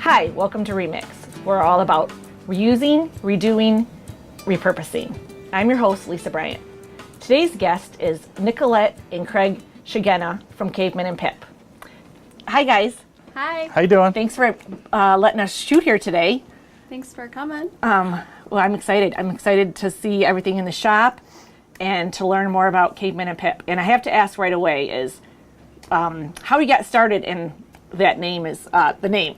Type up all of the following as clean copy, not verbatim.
Hi, welcome to Remix. We're all about reusing, redoing, repurposing. I'm your host, Lisa Bryant. Today's guest is Nicolette and Craig Shigena from Caveman Pip. Hi, guys. Hi. How you doing? Thanks for letting us shoot here today. Thanks for coming. Well, I'm excited. I'm excited to see everything in the shop and to learn more about Caveman Pip. And I have to ask right away is how we got started in that name is the name.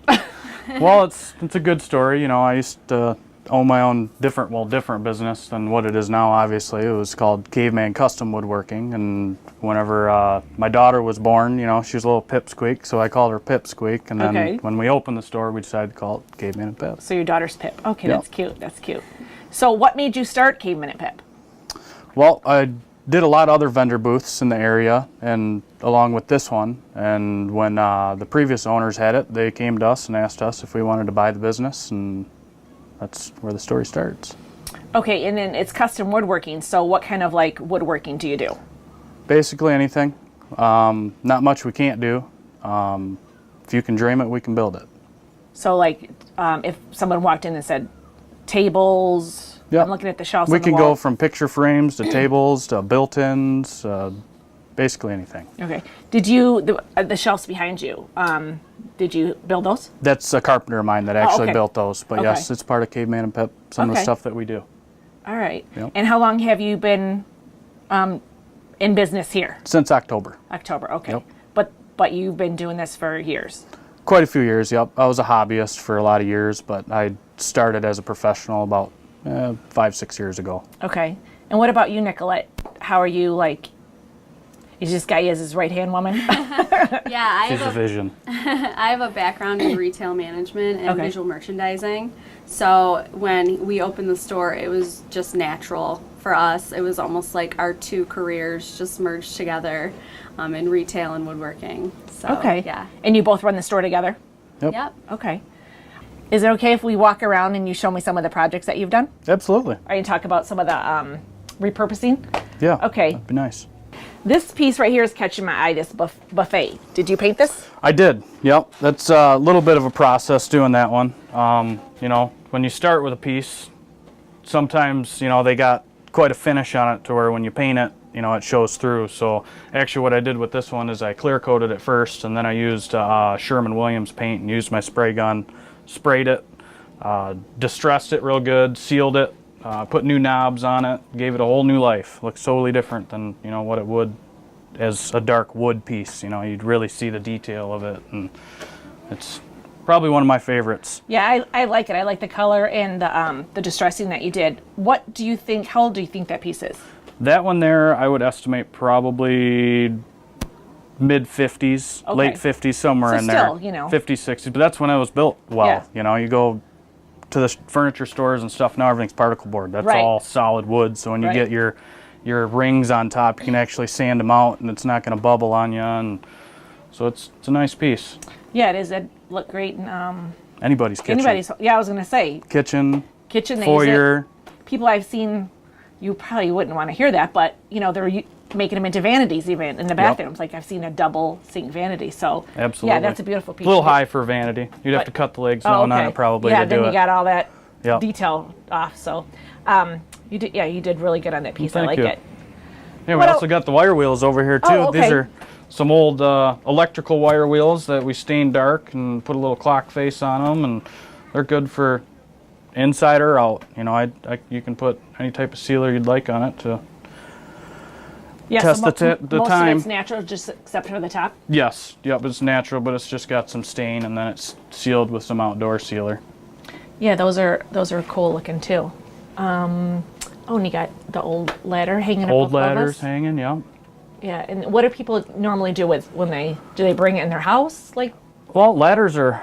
Well, it's a good story. You know, I used to own my own different business than what it is now, obviously. It was called Caveman Custom Woodworking. And whenever my daughter was born, you know, she was a little pipsqueak, so I called her Pipsqueak. And then when we opened the store, we decided to call it Caveman Pip. So your daughter's Pip. Okay, Yep. That's cute. That's cute. So what made you start Caveman Pip? Well, I did a lot of other vendor booths in the area, and along with this one. And when the previous owners had it, they came to us and asked us if we wanted to buy the business, and that's where the story starts. Okay, and then it's custom woodworking. So what kind of like woodworking do you do? Basically anything. Not much we can't do. If you can dream it, we can build it. So like if someone walked in and said tables, Yep. I'm looking at the shelves We on the can wall. go from picture frames to tables to built-ins, basically anything. Okay. Did you, the shelves behind you, did you build those? That's a carpenter of mine that actually okay. built those. But Okay. yes, it's part of Caveman and Pip, some of the Okay. stuff that we do. All right. Yep. And how long have you been in business here? Since October. October, okay. Yep. But you've been doing this for years? Quite a few years, yep. I was a hobbyist for a lot of years, but I started as a professional about 5-6 years ago. Okay. And what about you, Nicolette? How are you, like, is this guy his right-hand woman? Yeah, She's a vision. I have a background in retail management and Okay. visual merchandising. So when we opened the store, it was just natural for us. It was almost like our two careers just merged together in retail and woodworking. So, Okay. Yeah. And you both run the store together? Yep. Okay. Is it okay if we walk around and you show me some of the projects that you've done? Absolutely. Are you talk about some of the repurposing? Yeah. Okay. That'd be nice. This piece right here is catching my eye, this buffet. Did you paint this? I did. Yep. That's a little bit of a process doing that one. You know, when you start with a piece, sometimes, you know, they got quite a finish on it to where when you paint it, you know, it shows through. So actually what I did with this one is I clear coated it first, and then I used Sherman-Williams paint and used my spray gun, sprayed it, distressed it real good, sealed it, put new knobs on it, gave it a whole new life. Looks totally different than, you know, what it would as a dark wood piece. You know, you'd really see the detail of it, and it's probably one of my favorites. Yeah, I like it. I like the color and the distressing that you did. What do you think, how old do you think that piece is? That one there, I would estimate probably mid-50s, Okay. late 50s, somewhere So in still, there. you know. 50s, 60s, but that's when it was built well. Yeah. You know, you go to the furniture stores and stuff, now everything's particle board. That's Right. all solid wood, so when you Right. get your rings on top, you can actually sand them out, and it's not going to bubble on you, and so it's a nice piece. Yeah, it is. It looked great in Anybody's kitchen. anybody's. Yeah, I was gonna say Kitchen, kitchen. They foyer. use it. People I've seen, you probably wouldn't want to hear that, but you know they're making them into vanities even in the bathrooms. Like I've seen a double sink vanity. So Absolutely. yeah, that's a beautiful piece. A little high for vanity. You'd have to cut the legs down on it probably Yeah, to then do you it. got all that Yep. detail off. So you did. Yeah, you did really good on that piece. I Thank like you. it. Yeah, we What also got the wire wheels over here too. Oh, okay. These are some old electrical wire wheels that we stained dark and put a little clock face on them, and they're good for inside or out. You know, you can put any type of sealer you'd like on it to Yeah, test so the most time. of it's natural, just except for the top. Yes, yep, it's natural, but it's just got some stain, and then it's sealed with some outdoor sealer. Yeah, those are cool looking too. Oh, and you got the old ladder hanging Old above ladders us. hanging, yeah. Yeah, and what do people normally do with when do they bring it in their house? Like, Well, ladders are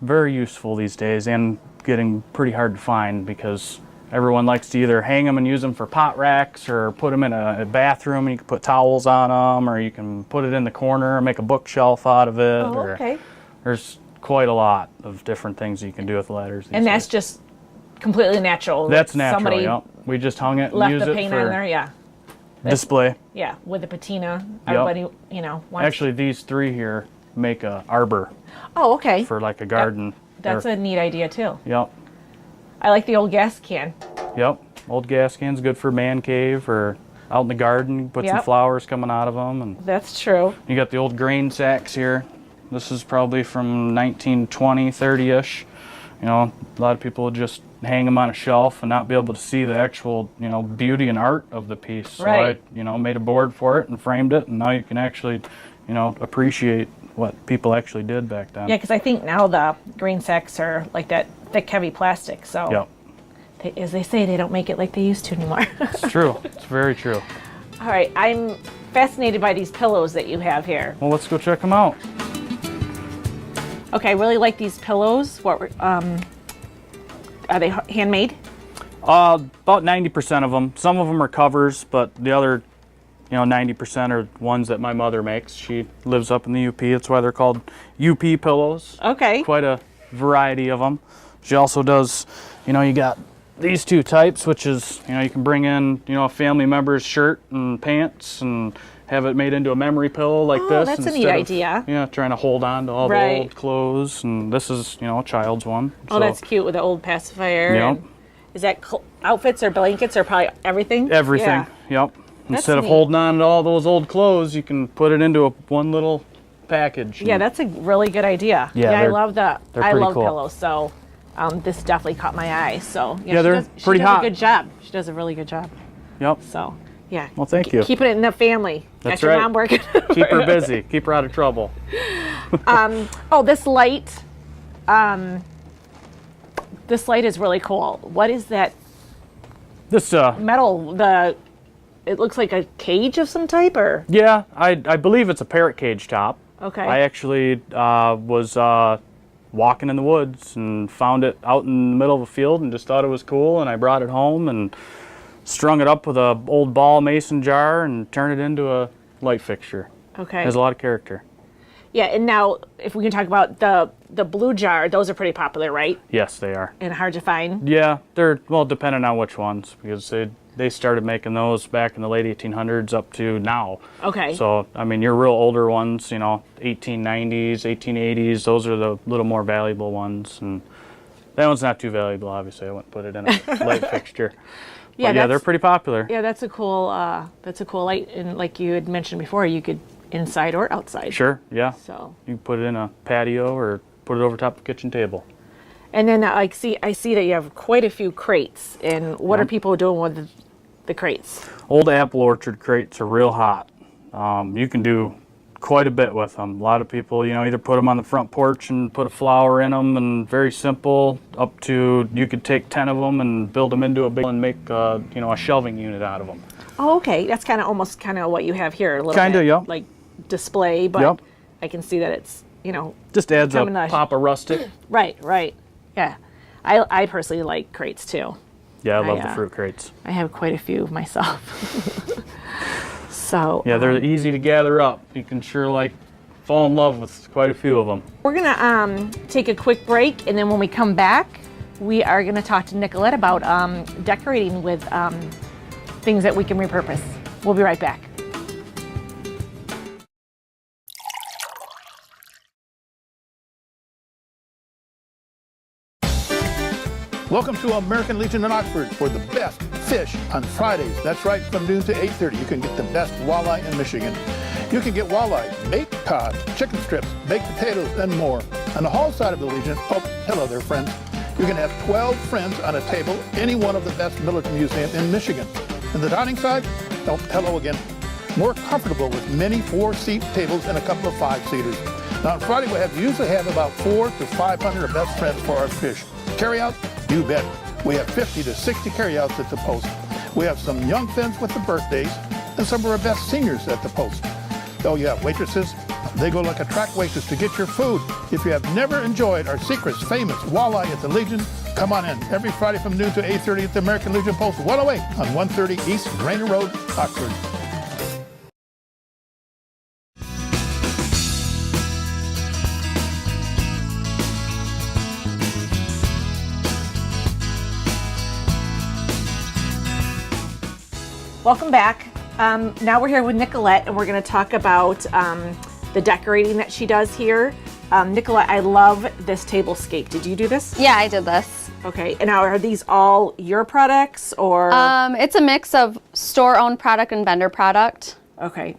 very useful these days and getting pretty hard to find because everyone likes to either hang them and use them for pot racks or put them in a bathroom and you can put towels on them, or you can put it in the corner and make a bookshelf out of it. oh, okay. There's quite a lot of different things you can do with ladders these And that's days. just completely natural. That's like natural, Somebody yeah. We just hung it and left used the it paint for on there, yeah. display. Yeah, with the patina. Everybody, you know, wants. Actually, these three here make a arbor Oh, okay. for like a garden. That's a neat idea too. Yep. I like the old gas can. Yep. Old gas cans, good for man cave or out in the garden. Put some Yep. flowers coming out of them. And That's true. you got the old grain sacks here. This is probably from 1920, 30-ish. You know, a lot of people would just hang them on a shelf and not be able to see the actual, you know, beauty and art of the piece. So Right. I, you know, made a board for it and framed it, and now you can actually, you know, appreciate what people actually did back then. Yeah, because I think now the grain sacks are like that thick, heavy plastic. So, Yep. as they say, they don't make it like they used to anymore. It's true. It's very true. All right, I'm fascinated by these pillows that you have here. Well, let's go check them out. Okay, I really like these pillows. Are they handmade? About 90% of them. Some of them are covers, but the other, you know, 90% are ones that my mother makes. She lives up in the UP. That's why they're called UP pillows. Okay. Quite a variety of them. She also does, you know, you got these two types, which is, you know, you can bring in, you know, a family member's shirt and pants and have it made into a memory pillow like this. That's a neat instead of, idea. yeah, trying to hold on to all the Right. old clothes. And this is, you know, a child's one. Oh, that's cute with the old pacifier. Yep. And is that outfits or blankets or probably everything? Everything. Yeah. Yep. Instead of neat. holding on to all those old clothes, you can put it into one little package. Yeah, that's a really good idea. Yeah, I they're- love I pretty love cool. pillows, so this definitely caught my eye. So Yeah, she they're does, pretty she does hot. a good job. She does a really good job. Yep. So yeah. Well, thank you. Keeping it in the family. That's Got your right. mom working. Keep her busy. Keep her out of trouble. Oh, this light. This light is really cool. What is that This, metal? It looks like a cage of some type, or yeah, I believe it's a parrot cage top. okay. I actually was walking in the woods and found it out in the middle of a field and just thought it was cool, and I brought it home and strung it up with a old ball mason jar and turned it into a light fixture. Okay. It has a lot of character. Yeah, and now if we can talk about the blue jar, those are pretty popular, right? Yes, they are. And hard to find. Yeah, they're, well, depending on which ones, because they started making those back in the late 1800s up to now. Okay. So, I mean, your real older ones, you know, 1890s, 1880s, those are the little more valuable ones. And that one's not too valuable, obviously. I wouldn't put it in a light fixture. Yeah, But yeah, they're that's- pretty popular. Yeah, that's a cool light, and like you had mentioned before, you could inside or outside. Sure, yeah. So, You can put it in a patio or put it over top of the kitchen table. and then I see that you have quite a few crates. And what are Yep. people doing with the crates? Old apple orchard crates are real hot. You can do quite a bit with them. A lot of people, you know, either put them on the front porch and put a flower in them, and very simple, up to you could take 10 of them and build them into a big and make, you know, a shelving unit out of them. Oh, okay. That's almost what you have here a little Kinda, bit. yeah. Like display, but Yep. I can see that it's, Just adds a Coming nice. pop of rustic. right. Yeah. I personally like crates too. Yeah, I love the yeah. fruit crates. I have quite a few myself. So Yeah, they're easy to gather up. You can sure fall in love with quite a few of them. we're gonna take a quick break, and then when we come back, we are gonna talk to Nicolette about decorating with things that we can repurpose. We'll be right back. Welcome to American Legion in Oxford for the best fish on Fridays. That's right, from noon to 8:30. You can get the best walleye in Michigan. You can get walleye, baked cod, chicken strips, baked potatoes, and more. On the hall side of the Legion, oh, hello there, friends. You can have 12 friends on a table, any one of the best military museums in Michigan. And the dining side, oh, hello again. More comfortable with many 4-seat tables and a couple of 5-seaters. Now on Friday we usually have about 400 to 500 of best friends for our fish. Carry out? You bet. We have 50 to 60 carryouts at the post. We have some young fins with the birthdays and some of our best seniors at the post. Oh yeah, waitresses, they go like a track waitress to get your food. If you have never enjoyed our secrets famous walleye at the Legion, come on in every Friday from noon to 8:30 at the American Legion Post 108 on 130 East Rainer Road, Oxford. Welcome back. Now we're here with Nicolette, and we're going to talk about the decorating that she does here. Nicolette, I love this tablescape. Did you do this? Yeah, I did this. Okay. And now are these all your products or? It's a mix of store-owned product and vendor product. Okay.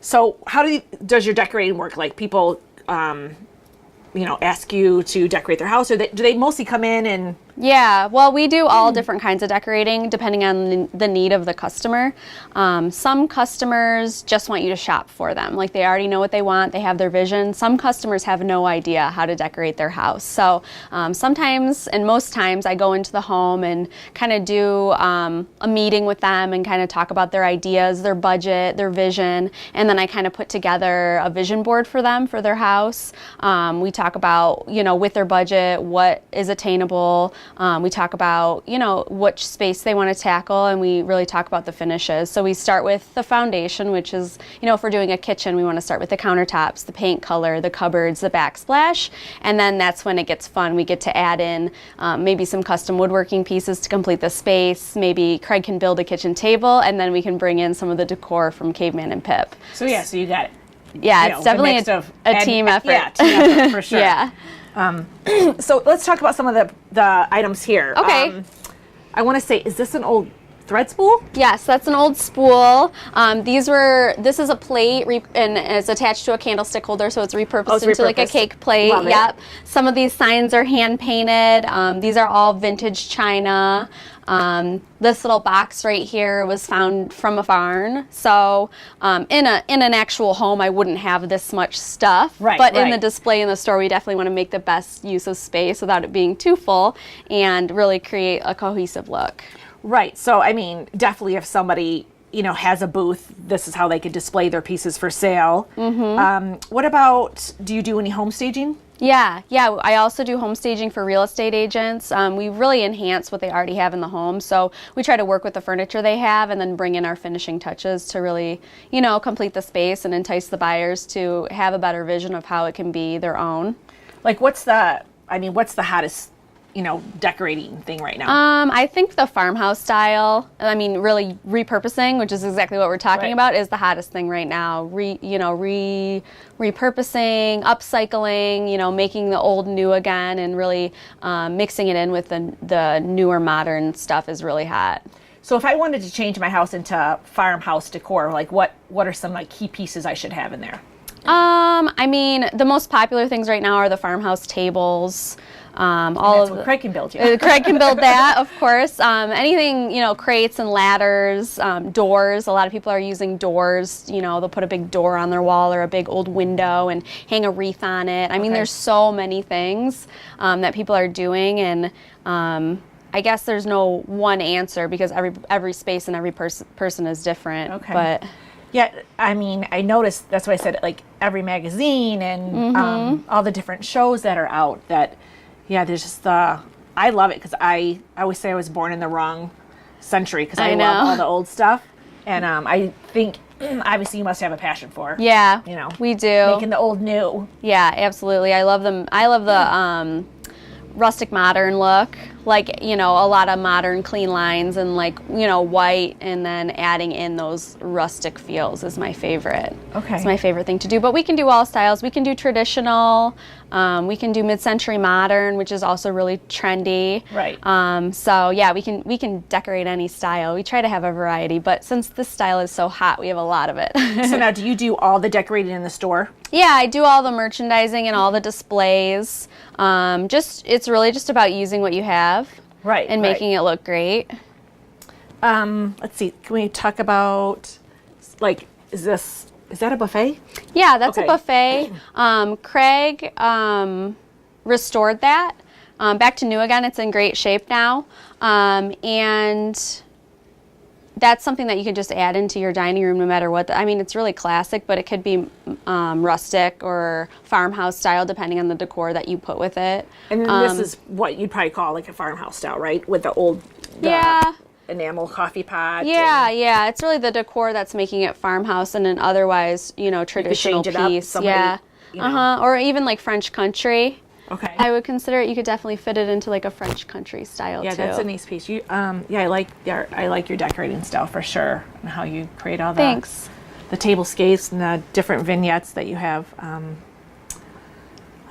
So how does your decorating work? Like people, ask you to decorate their house, or do they mostly come in and? Yeah, well, we do all different kinds of decorating depending on the need of the customer. Some customers just want you to shop for them. Like they already know what they want, they have their vision. Some customers have no idea how to decorate their house. So sometimes, and most times, I go into the home and kind of do a meeting with them and kind of talk about their ideas, their budget, their vision, and then I kind of put together a vision board for them for their house. We talk about, with their budget, what is attainable. We talk about, which space they want to tackle, and we really talk about the finishes. So we start with the foundation, which is, if we're doing a kitchen, we want to start with the countertops, the paint color, the cupboards, the backsplash, and then that's when it gets fun. We get to add in maybe some custom woodworking pieces to complete the space. Maybe Craig can build a kitchen table, and then we can bring in some of the decor from Caveman and Pip. So you got it. Yeah, it's definitely a team effort. Yeah, team effort for sure. Yeah. So let's talk about some of the items here. Okay. I want to say, is this an old thread spool? Yes, that's an old spool. This is a plate and it's attached to a candlestick holder, so it's repurposed into like a cake plate. Love it. Yep. Some of these signs are hand painted. These are all vintage china. This little box right here was found from a barn. So in an actual home, I wouldn't have this much stuff. Right, but in right. the display in the store, we definitely want to make the best use of space without it being too full and really create a cohesive look. Right. So, I mean, definitely if somebody, has a booth, this is how they could display their pieces for sale. Mm-hmm. What about, do you do any home staging? Yeah. I also do home staging for real estate agents. We really enhance what they already have in the home. So we try to work with the furniture they have and then bring in our finishing touches to really, complete the space and entice the buyers to have a better vision of how it can be their own. Like what's the hottest, decorating thing right now? I think the farmhouse style, really repurposing, which is exactly what we're talking about, is the hottest thing right now. Repurposing, upcycling, making the old new again, and really mixing it in with the newer modern stuff is really hot. So if I wanted to change my house into farmhouse decor, like what are some key pieces I should have in there? The most popular things right now are the farmhouse tables. That's what Craig can build. Craig can build that, of course. Anything, crates and ladders, doors. A lot of people are using doors. They'll put a big door on their wall or a big old window and hang a wreath on it. There's so many things that people are doing, and I guess there's no one answer because every space and every person is different. Okay. But yeah, I noticed, that's why I said like every magazine and all the different shows that are out that. Yeah, there's just I love it because I always say I was born in the wrong century because I love all the old stuff. And I think obviously you must have a passion for. Yeah, we do. Making the old new. Yeah, absolutely. I love them. I love the rustic modern look. Like, a lot of modern clean lines and white, and then adding in those rustic feels is my favorite. Okay. It's my favorite thing to do. But we can do all styles. We can do traditional. We can do mid-century modern, which is also really trendy. Right. So yeah, we can decorate any style. We try to have a variety, but since this style is so hot, we have a lot of it. So now, do you do all the decorating in the store? Yeah, I do all the merchandising and all the displays. It's really just about using what you have. Right. And making it look great. Let's see. Can we talk about is that a buffet? Yeah, that's Okay. a buffet. Craig restored that back to new again. It's in great shape now. And that's something that you can just add into your dining room no matter what. It's really classic, but it could be rustic or farmhouse style depending on the decor that you put with it. And then this is what you'd probably call like a farmhouse style, right? With the old enamel coffee pot. Yeah. It's really the decor that's making it farmhouse and an otherwise, traditional change it up, piece. somebody, Or even like French country. Okay. I would consider it. You could definitely fit it into like a French country style too. Yeah, that's a nice piece. I like your decorating style for sure, and how you create all the tablescapes and the different vignettes that you have.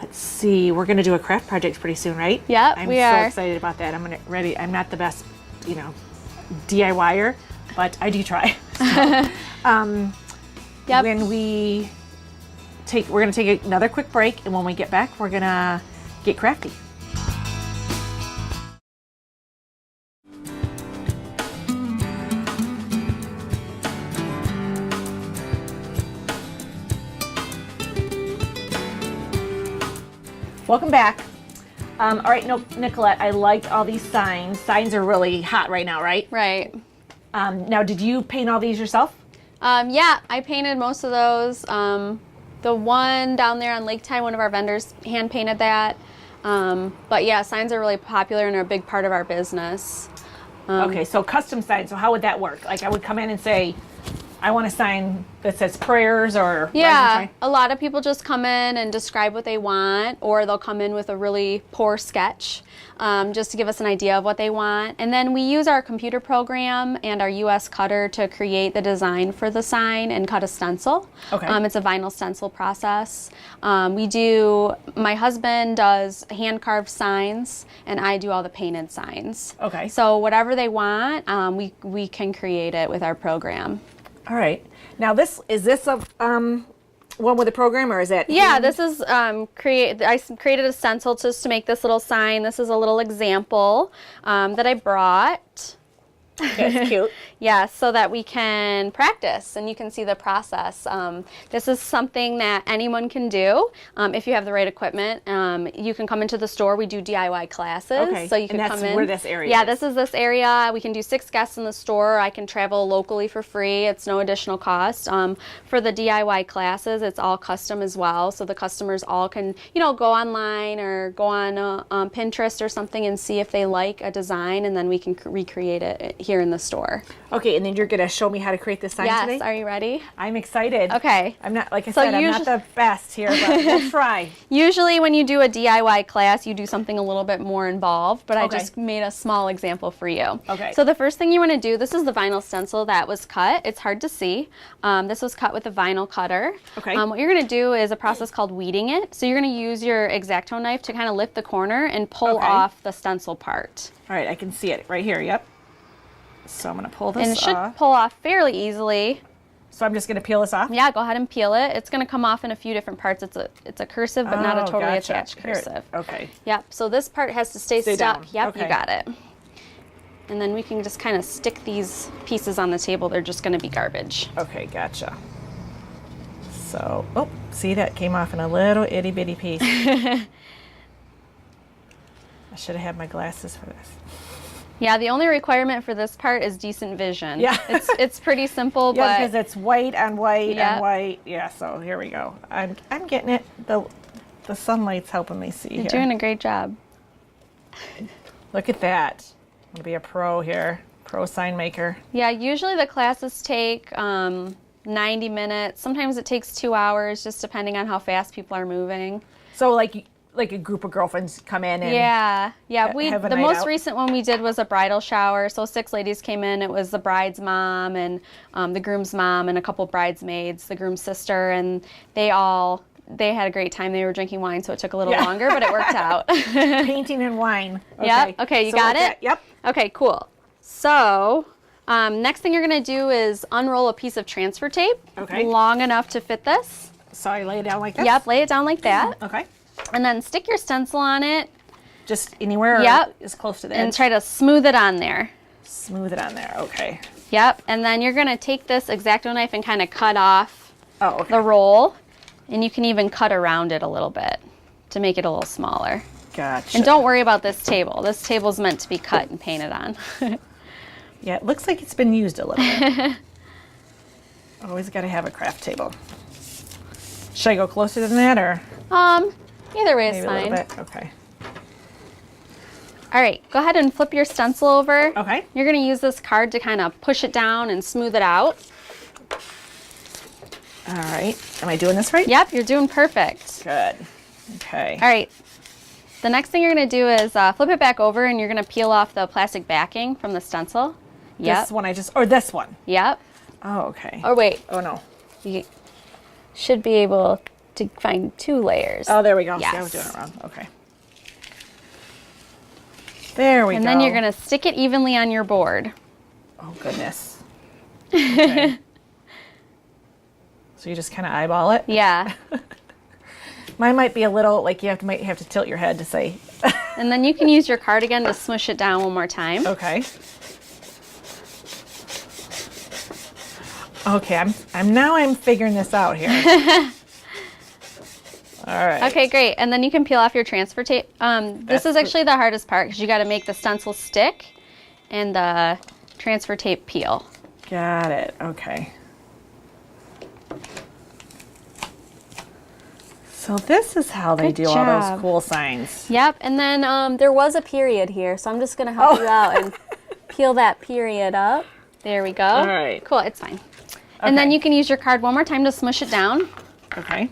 Let's see. We're gonna do a craft project pretty soon, right? Yep, I'm we so are. excited about that. I'm not the best, DIYer, but I do try. So, Yep. When we're gonna take another quick break, and when we get back, we're gonna get crafty. Welcome back. All right, Nicolette, I liked all these signs. Signs are really hot right now, right? Right. Now, did you paint all these yourself? Yeah, I painted most of those. The one down there on Lake Tide, one of our vendors hand painted that. But yeah, signs are really popular and are a big part of our business. Okay, so custom signs. So how would that work? Like I would come in and say, I want a sign that says prayers or... Yeah, a lot of people just come in and describe what they want, or they'll come in with a really poor sketch just to give us an idea of what they want. And then we use our computer program and our US cutter to create the design for the sign and cut a stencil. Okay. It's a vinyl stencil process. My husband does hand-carved signs, and I do all the painted signs. Okay. So whatever they want, we can create it with our program. All right. Now, is this a one with a program, or is that? Yeah, this is I created a stencil just to make this little sign. This is a little example that I brought. That's cute. Yeah, so that we can practice and you can see the process. This is something that anyone can do if you have the right equipment. You can come into the store. We do DIY classes. Okay, So you can and that's come in. where this area Yeah, is. this is this area. We can do 6 guests in the store. I can travel locally for free. It's no additional cost. For the DIY classes, it's all custom as well. So the customers all can, go online or go on Pinterest or something and see if they like a design, and then we can recreate it here in the store. Okay, and then you're gonna show me how to create this sign today? Yes, are you ready? I'm excited. Okay. I'm not, like I So said, I'm not the best here, but we'll try. Usually when you do a DIY class, you do something a little bit more involved, but I Okay. just made a small example for you. Okay. So the first thing you want to do, this is the vinyl stencil that was cut. It's hard to see. This was cut with a vinyl cutter. Okay. What you're going to do is a process called weeding it. So you're going to use your X-Acto knife to kind of lift the corner and pull Okay. off the stencil part. All right, I can see it right here. Yep. So I'm gonna pull this And it should off. pull off fairly easily. So I'm just gonna peel this off. Yeah, go ahead and peel it. It's going to come off in a few different parts. It's a cursive, but not a Oh, totally gotcha. attached Here it- cursive. Okay. Yep, so this part has to stay Stay stuck. down. Yep, Okay. you got it. And then we can just kind of stick these pieces on the table. They're just going to be garbage. Okay, gotcha. So, oh, see, that came off in a little itty bitty piece. I should have had my glasses for this. Yeah, the only requirement for this part is decent vision. Yeah. It's pretty simple, Yeah, but because it's white on white Yep. on white. Yeah, so here we go. I'm getting it. The sunlight's helping me see you're here. doing a great job. Look at that. I'm gonna be a pro here. Pro sign maker. Yeah, usually the classes take 90 minutes. Sometimes it takes 2 hours, just depending on how fast people are moving. So like a group of girlfriends come in and Yeah. have a The night most out? recent one we did was a bridal shower. So 6 ladies came in. It was the bride's mom and the groom's mom and a couple bridesmaids, the groom's sister, and they had a great time. They were drinking wine, so it took a little Yeah. longer, but it worked out. painting and wine. Okay. Yep. Okay, you So got like it? that- Yep. Okay, cool. So next thing you're going to do is unroll a piece of transfer tape. Okay. Long enough to fit this. So I lay it down like this? Yep, lay it down like that. Okay. And then stick your stencil on it Just anywhere or Yep. as close to the and edge? try to smooth it on there. Smooth it on there. Okay. Yep, and then you're going to take this X-Acto knife and kind of cut off Oh, okay. the roll, and you can even cut around it a little bit to make it a little smaller. Gotcha. And don't worry about this table. This table's meant to be cut and painted on. Yeah, it looks like it's been used a little bit. Always got to have a craft table. Should I go closer than that, or Either way is maybe a fine. little bit? Okay. All right, go ahead and flip your stencil over. Okay. You're going to use this card to kind of push it down and smooth it out. All right. Am I doing this right? Yep, you're doing perfect. Good. Okay. All right. The next thing you're going to do is flip it back over, and you're going to peel off the plastic backing from the stencil. Yep. This one or this one? Yep. Oh, okay. Or wait, Oh, no. you should be able to find 2 layers. Oh, there we go. Yes. See, I was doing it wrong. Okay. There we go. And then you're going to stick it evenly on your board. Oh, goodness. Okay. So you just kind of eyeball it? Yeah. Mine might be a little, like might have to tilt your head to say. And then you can use your cardigan to smush it down one more time. Okay. Okay, I'm figuring this out here. All right. Okay, great. And then you can peel off your transfer tape. This is actually the hardest part because you got to make the stencil stick and the transfer tape peel. Got it. Okay. So this is how they Good do all those job. cool signs. Yep. And then there was a period here, so I'm just going to help you out and peel that period up. There we go. All right. Cool. It's fine. And then Okay. you can use your card one more time to smush it down. Okay.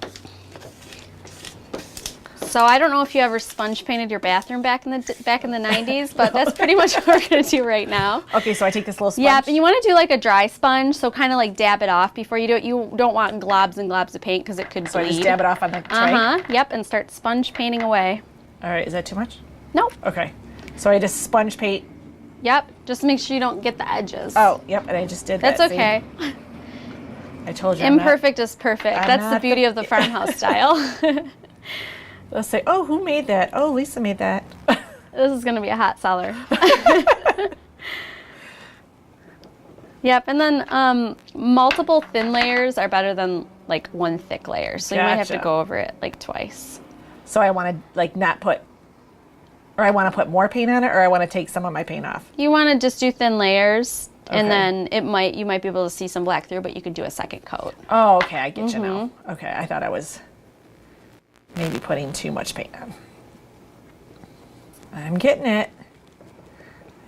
So I don't know if you ever sponge painted your bathroom back in the 90s, but that's pretty much what we're going to do right now. Okay, so I take this little sponge. Yep, and you want to do like a dry sponge, so kind of like dab it off before you do it. You don't want globs and globs of paint because it could So bleed. I just dab it off on the tray? Yep, and start sponge painting away. All right, is that too much? Nope. Okay. So I just sponge paint. Yep, just make sure you don't get the edges. Oh, yep, and I just did That's that. See? okay. I told you I'm not- Imperfect is perfect. I'm That's the not beauty the- of the farmhouse style. They'll say, oh, who made that? Oh, Lisa made that. This is going to be a hot seller. Yep, and then multiple thin layers are better than like one thick layer. So you might have to Gotcha. go over it like twice. So I want to like not put, or I want to put more paint on it, or I want to take some of my paint off. You want to just do thin layers, and Okay. then you might be able to see some black through, but you could do a second coat. Oh, okay, I get you now. Mm-hmm. Okay, I thought I was maybe putting too much paint on. I'm getting it.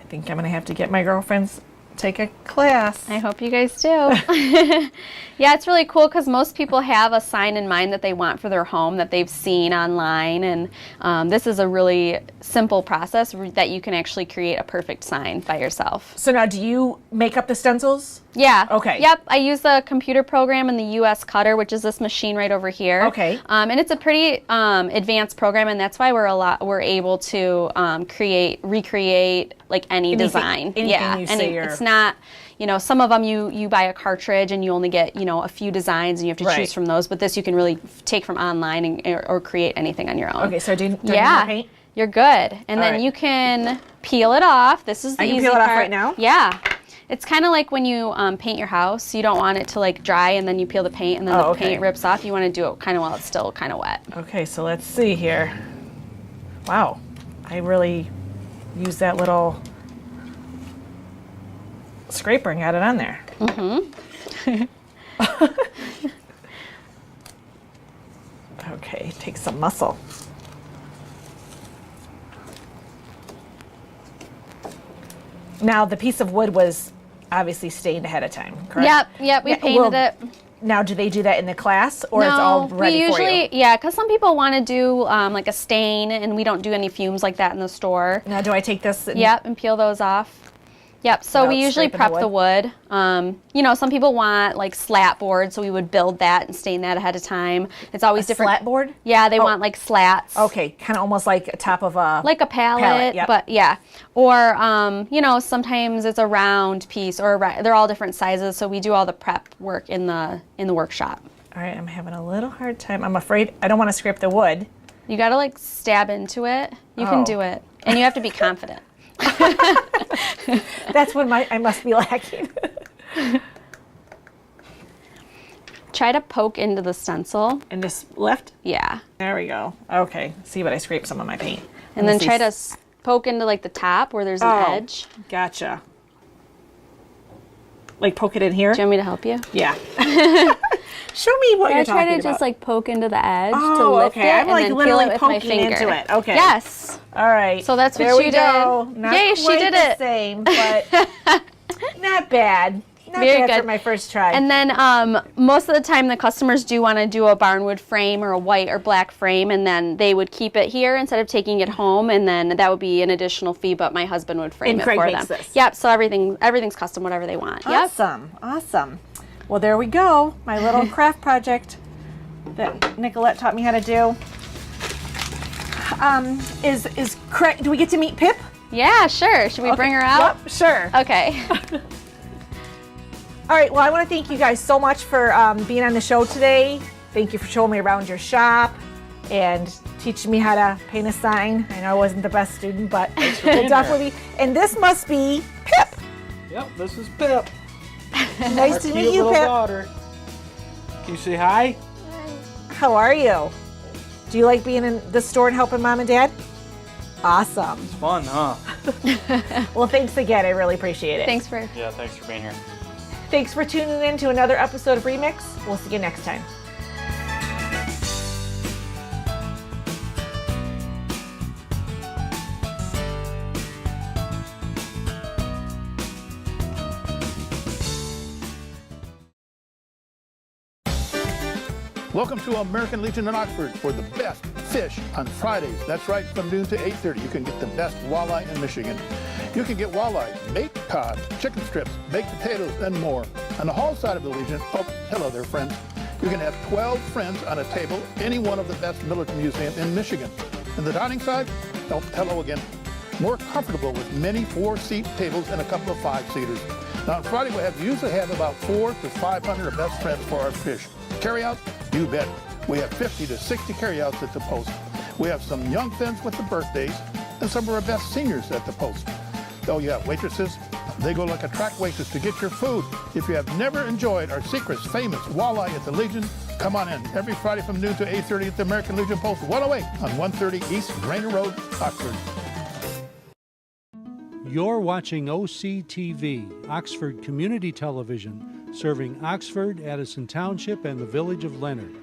I think I'm going to have to get my girlfriends take a class. I hope you guys do. Yeah, it's really cool because most people have a sign in mind that they want for their home that they've seen online, and this is a really simple process that you can actually create a perfect sign by yourself. So now, do you make up the stencils? Yeah. Okay. Yep. I use the computer program in the US Cutter, which is this machine right over here. Okay. And it's a pretty advanced program, and that's why we're able to recreate like any design. Anything yeah. you And say it's not, some of them you buy a cartridge and you only get a few designs and you have to Right. choose from those. But this you can really take from online or create anything on your own. Okay, so do I need more Yeah. paint? You're good. And All then right. you can peel it off. This is the I can easy peel it off part. right now? Yeah. It's kind of like when you paint your house. You don't want it to like dry and then you peel the paint and then the okay. paint rips off. You want to do it kind of while it's still kind of wet. Okay, so let's see here. Wow, I really used that little scraper and got it on there. Okay, take some muscle. Now, the piece of wood was obviously stained ahead of time, correct? Yep. We Yeah, painted well, it. Now, do they do that in the class, or it's all ready we usually, for you? yeah, because some people want to do like a stain, and we don't do any fumes like that in the store. Now, do I take this? And, Yep, and peel those off. Yep, so we Without usually scraping prep the the wood. Some people want like slat board, so we would build that and stain that ahead of time. It's always different. Slat board? Yeah, they want like slats. Okay, kind of almost like a top of a... Like a palette, yep. but yeah. Or, sometimes it's a round piece, or they're all different sizes, so we do all the prep work in the workshop. All right, I'm having a little hard time. I'm afraid I don't want to scrape the wood. You gotta like stab into it. You can Oh. do it. And you have to be confident. That's when I must be lacking. Try to poke into the stencil. And just left? Yeah. There we go. Okay, see, but I scraped some of my paint. And then try to poke into like the top where there's an edge. Gotcha. Like poke it in here? Do you want me to help you? Yeah. Show me what you're I try talking to about. just like poke into the edge to Oh, lift okay. it I'm and like then literally peel it with my poking finger. into it. Okay. Yes. All right. So that's what there we you go. did. Not Yay, she quite did the it. same, but not bad. Not Very bad good. for my first try. And then most of the time the customers do want to do a barnwood frame or a white or black frame, and then they would keep it here instead of taking it home, and then that would be an additional fee, but my husband would frame And it Craig for makes them. this. Yep, so everything's custom, whatever they want. Yep. Awesome. Awesome. Well, there we go. My little craft project that Nicolette taught me how to do. Is Craig, do we get to meet Pip? Yeah, sure. Should we bring her out? Yep, sure. Okay. All right, well, I want to thank you guys so much for being on the show today. Thank you for showing me around your shop and teaching me how to paint a sign. I know I wasn't the best student, but we'll definitely. And this must be Pip. Yep, this is Pip. Nice to meet you, Pip. Daughter. Can you say hi? How are you? Do you like being in the store and helping Mom and Dad? Awesome. It's fun, huh? Well, thanks again. I really appreciate it. Thanks for. Yeah, thanks for being here. Thanks for tuning in to another episode of Remix. We'll see you next time. Welcome to American Legion in Oxford for the best fish on Fridays. That's right, from noon to 8:30. You can get the best walleye in Michigan. You can get walleye, baked cod, chicken strips, baked potatoes, and more. On the hall side of the Legion, oh, hello there, friends. You can have 12 friends on a table, any one of the best military museums in Michigan. And the dining side, oh, hello again. More comfortable with many 4-seat tables and a couple of 5-seaters. Now on Friday, we usually have about 400 to 500 of best friends for our fish. Carry out? You bet. We have 50 to 60 carryouts at the post. We have some young fins with the birthdays and some of our best seniors at the post. Oh yeah, waitresses, they go like a track waitress to get your food. If you have never enjoyed our secrets famous walleye at the Legion, come on in every Friday from noon to 8:30 at the American Legion Post 108 on 130 East Rainer Road, Oxford. You're watching OCTV, Oxford Community Television, serving Oxford, Addison Township, and the village of Leonard.